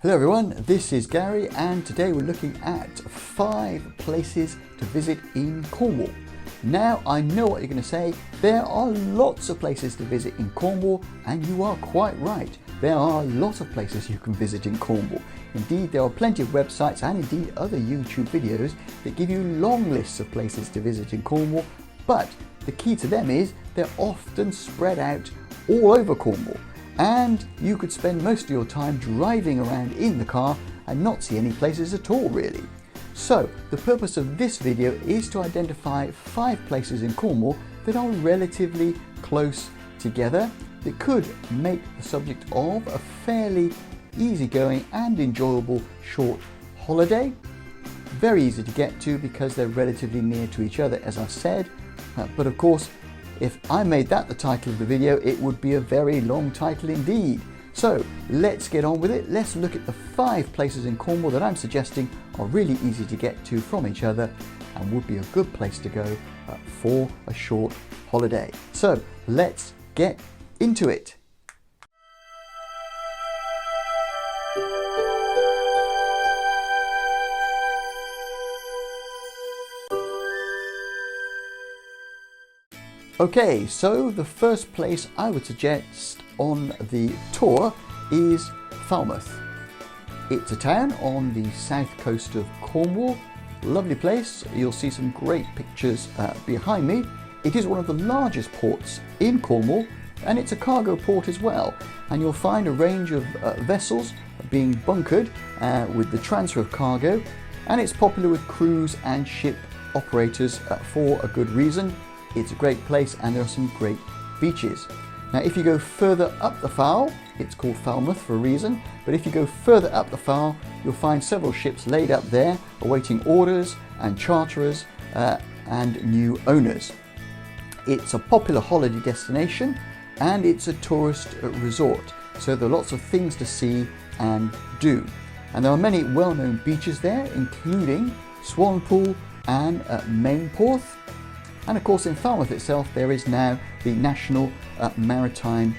Hello everyone, this is Gary and today we're looking at 5 places to visit in Cornwall. Now I know what you're going to say, there are lots of places to visit in Cornwall, and you are quite right. There are a lot of places you can visit in Cornwall. Indeed, there are plenty of websites and indeed other YouTube videos that give you long lists of places to visit in Cornwall, but the key to them is they're often spread out all over Cornwall. And you could spend most of your time driving around in the car and not see any places at all really. So the purpose of this video is to identify 5 places in Cornwall that are relatively close together that could make the subject of a fairly easygoing and enjoyable short holiday. Very easy to get to because they're relatively near to each other, as I've said, but of course if I made that the title of the video, it would be a very long title indeed. So let's get on with it. Let's look at the 5 places in Cornwall that I'm suggesting are really easy to get to from each other and would be a good place to go for a short holiday. So let's get into it. Okay, so the first place I would suggest on the tour is Falmouth. It's a town on the south coast of Cornwall. Lovely place. You'll see some great pictures behind me. It is one of the largest ports in Cornwall, and it's a cargo port as well. And you'll find a range of vessels being bunkered with the transfer of cargo, and it's popular with cruise and ship operators for a good reason. It's a great place and there are some great beaches. Now if you go further up the Fal, it's called Falmouth for a reason, but if you go further up the Fal, you'll find several ships laid up there awaiting orders and charterers and new owners. It's a popular holiday destination and it's a tourist resort, so there are lots of things to see and do. And there are many well-known beaches there, including Swanpool and Maenporth. And of course in Falmouth itself there is now the National Maritime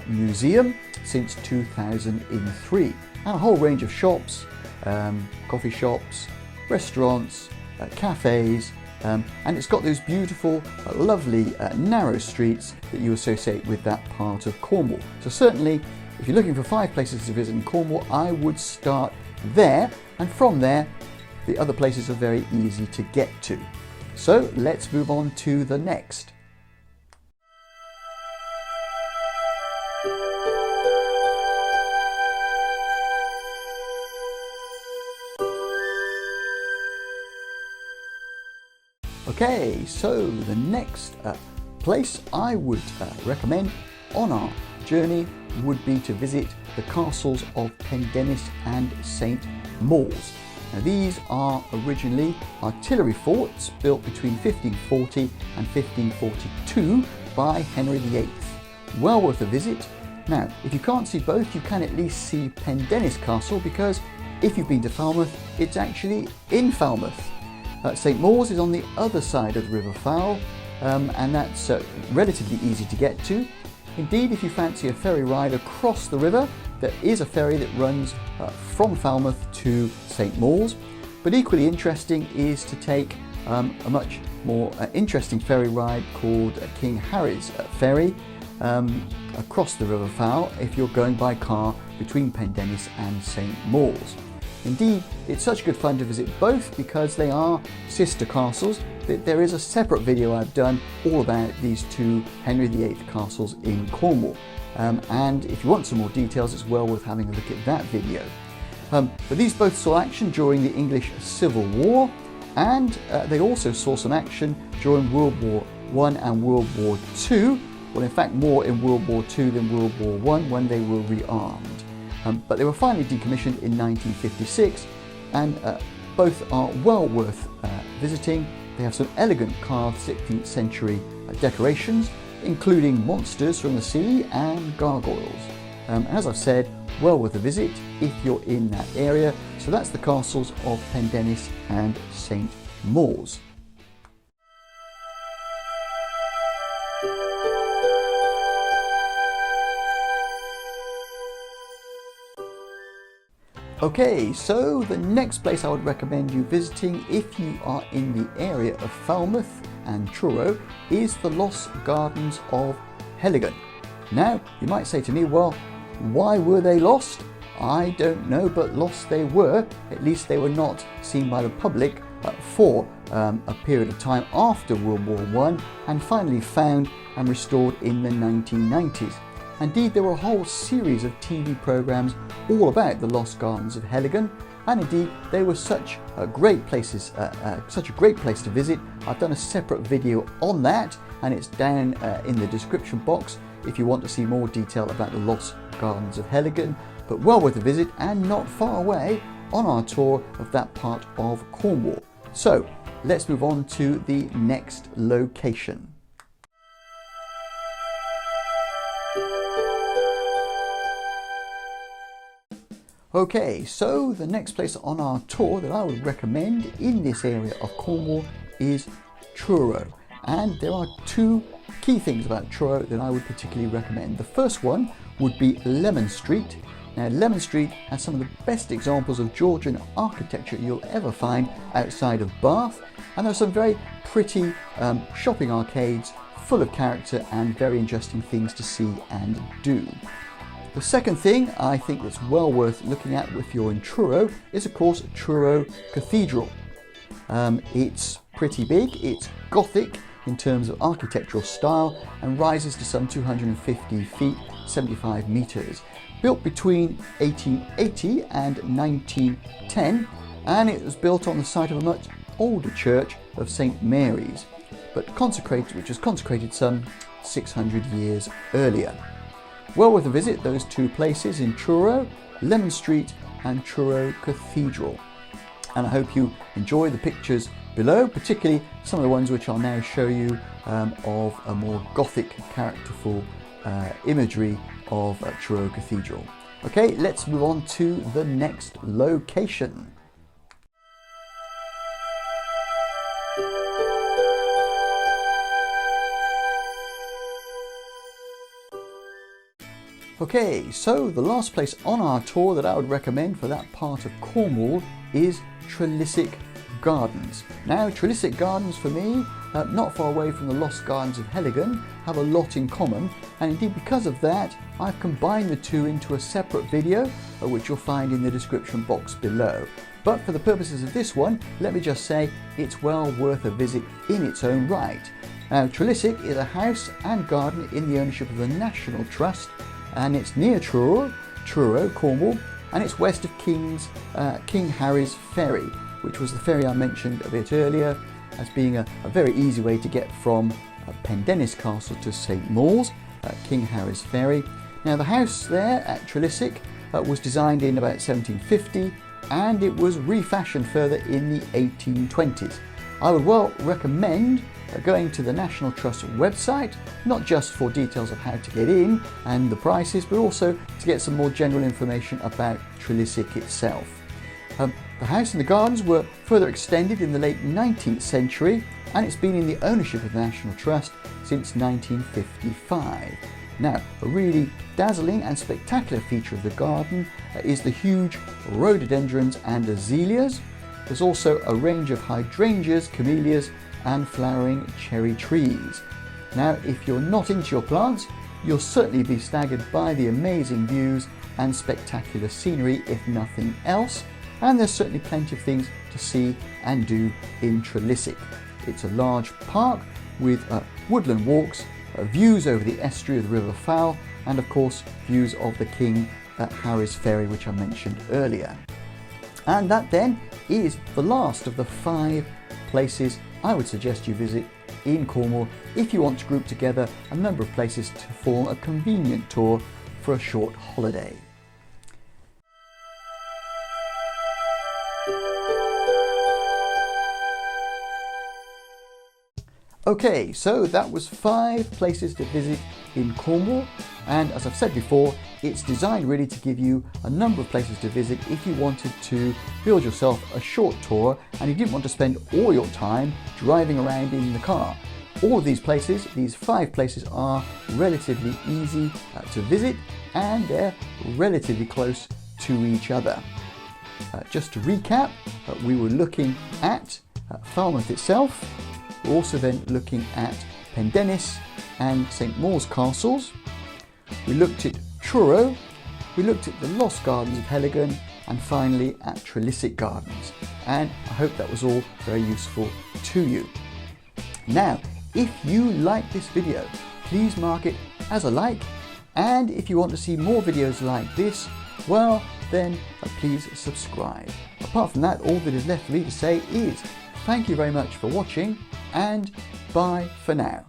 Museum since 2003, and a whole range of shops, coffee shops, restaurants, cafes, and it's got those beautiful, lovely narrow streets that you associate with that part of Cornwall. So certainly if you're looking for 5 places to visit in Cornwall, I would start there, and from there the other places are very easy to get to. So let's move on to the next. Okay, so the next place I would recommend on our journey would be to visit the castles of Pendennis and St Moores. Now these are originally artillery forts built between 1540 and 1542 by Henry VIII. Well worth a visit. Now if you can't see both, you can at least see Pendennis Castle, because if you've been to Falmouth, it's actually in Falmouth. St Moores is on the other side of the River Fal, and that's relatively easy to get to. Indeed, if you fancy a ferry ride across the river, there is a ferry that runs from Falmouth to St Moores, but equally interesting is to take a much more interesting ferry ride called King Harry's Ferry across the River Fal if you're going by car between Pendennis and St Moores. Indeed, it's such good fun to visit both because they are sister castles. There is a separate video I've done all about these 2 Henry VIII castles in Cornwall. And if you want some more details, it's well worth having a look at that video. But these both saw action during the English Civil War, and they also saw some action during World War I and World War II. Well, in fact, more in World War II than World War I when they were rearmed. But they were finally decommissioned in 1956, and both are well worth visiting. They have some elegant carved 16th century decorations, including monsters from the sea and gargoyles. As I've said, well worth a visit if you're in that area. So that's the castles of Pendennis and St Moores. Okay, so the next place I would recommend you visiting if you are in the area of Falmouth and Churro is the Lost Gardens of Heligan. Now, you might say to me, well, why were they lost? I don't know, but lost they were. At least they were not seen by the public for a period of time after World War I, and finally found and restored in the 1990s. Indeed, there were a whole series of TV programmes all about the Lost Gardens of Heligan, and indeed they were such a great place to visit. I've done a separate video on that, and it's down in the description box if you want to see more detail about the Lost Gardens of Heligan, but well worth a visit and not far away on our tour of that part of Cornwall. So let's move on to the next location. Okay, so the next place on our tour that I would recommend in this area of Cornwall is Churro. And there are two key things about Churro that I would particularly recommend. The first one would be Lemon Street. Now, Lemon Street has some of the best examples of Georgian architecture you'll ever find outside of Bath. And there are some very pretty shopping arcades full of character and very interesting things to see and do. The second thing I think that's well worth looking at if you're in Churro is, of course, Churro Cathedral. It's pretty big, it's Gothic in terms of architectural style and rises to some 250 feet, 75 metres. Built between 1880 and 1910, and it was built on the site of a much older church of St Mary's, which was consecrated some 600 years earlier. Well worth a visit, those two places in Churro, Lemon Street and Churro Cathedral. And I hope you enjoy the pictures below, particularly some of the ones which I'll now show you of a more Gothic, characterful imagery of Churro Cathedral. Okay, let's move on to the next location. Okay, so the last place on our tour that I would recommend for that part of Cornwall is Tresillian Gardens. Now, Tresillian Gardens for me, not far away from the Lost Gardens of Heligan, have a lot in common, and indeed because of that I've combined the two into a separate video which you'll find in the description box below. But for the purposes of this one, let me just say it's well worth a visit in its own right. Now, Tresillian is a house and garden in the ownership of the National Trust, and it's near Churro, Cornwall, and it's west of King Harry's Ferry, which was the ferry I mentioned a bit earlier as being a very easy way to get from Pendennis Castle to St Moores, King Harry's Ferry. Now, the house there at Tresillian was designed in about 1750, and it was refashioned further in the 1820s. I would well recommend going to the National Trust website, not just for details of how to get in and the prices, but also to get some more general information about Tresillian itself. The house and the gardens were further extended in the late 19th century, and it's been in the ownership of the National Trust since 1955. Now, a really dazzling and spectacular feature of the garden is the huge rhododendrons and azaleas. There's also a range of hydrangeas, camellias and flowering cherry trees. Now, if you're not into your plants, you'll certainly be staggered by the amazing views and spectacular scenery, if nothing else, and there's certainly plenty of things to see and do in Tresillian. It's a large park with woodland walks, views over the estuary of the River Fal, and of course views of the King Harry's Ferry, which I mentioned earlier. And that then is the last of the 5 places I would suggest you visit in Cornwall if you want to group together a number of places to form a convenient tour for a short holiday. Okay, so that was 5 places to visit in Cornwall, and as I've said before, it's designed really to give you a number of places to visit if you wanted to build yourself a short tour and you didn't want to spend all your time driving around in the car. All of these places, these 5 places, are relatively easy to visit, and they're relatively close to each other. just to recap, we were looking at Falmouth itself. We're also then looking at Pendennis and St Mawes Castles. We looked at Churro, we looked at the Lost Gardens of Heligan, and finally at Tresillian Gardens. And I hope that was all very useful to you. Now, if you like this video, please mark it as a like, and if you want to see more videos like this, well then please subscribe. Apart from that, all that is left for me to say is thank you very much for watching, and bye for now.